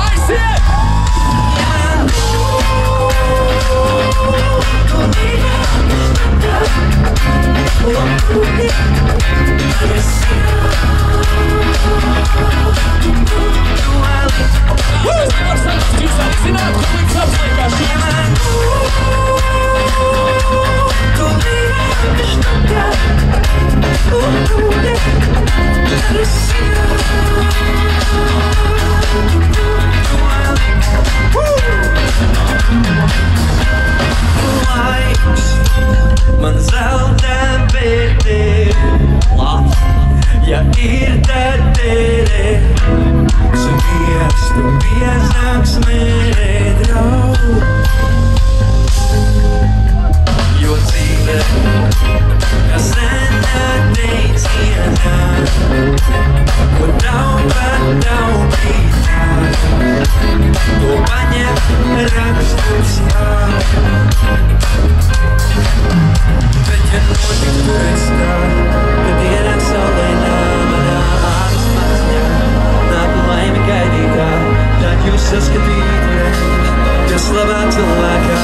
Aiziet! Es nevar saprast, jūs arī zināt, kur liks apsliekās man zelta vērtē, ja ir tad tērē, tu biezāks mērē draud. Jo dzīve, kas sena teicienā, ko taupītā, to paņem raksturs jā. Bet ja notiktu reiz tā, kad ienāk saulainā manā āras maziņā, nāku laimi gaidītā, tad jūs saskatīties, kas labā cilvēkā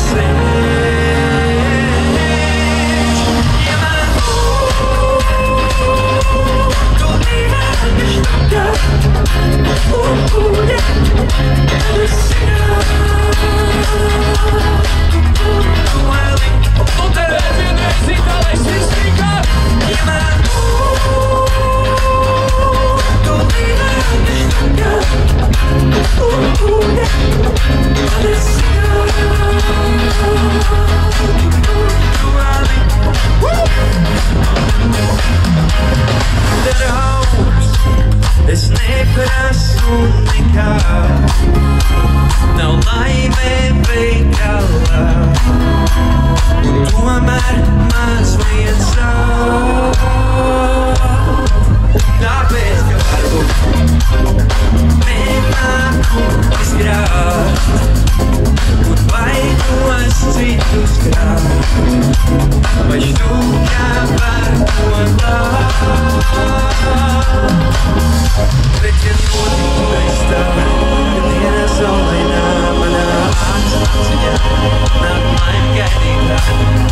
sēž. Ja man tu mīlēš tagad, Un te vēl vienreiz itālais virsīgā. Ja man tu mīlēš tagad, es neprasu nekā, nav laime veikalā, un tomēr mazliet sāp. Tāpēc, ka varbūt nemāku izgrābt, un baidos citus grābt, vai šķūkā var to dāt. Bet ja notiktu reiz tā, kad dienā saulainā manā āras maziņā, nāk laime gaidītā,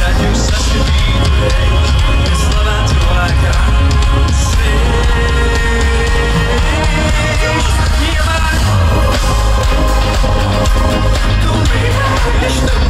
tad jūs saskatītu reiz, kas labā cilvēkā sēž. Ja man tu mīlēš tagad,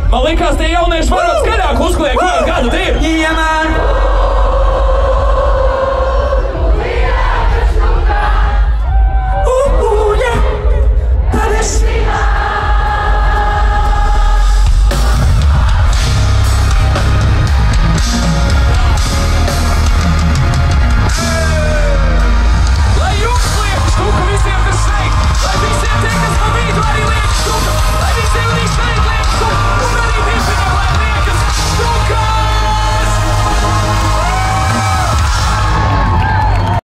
Man likās, tie jaunieši varot skaļāk!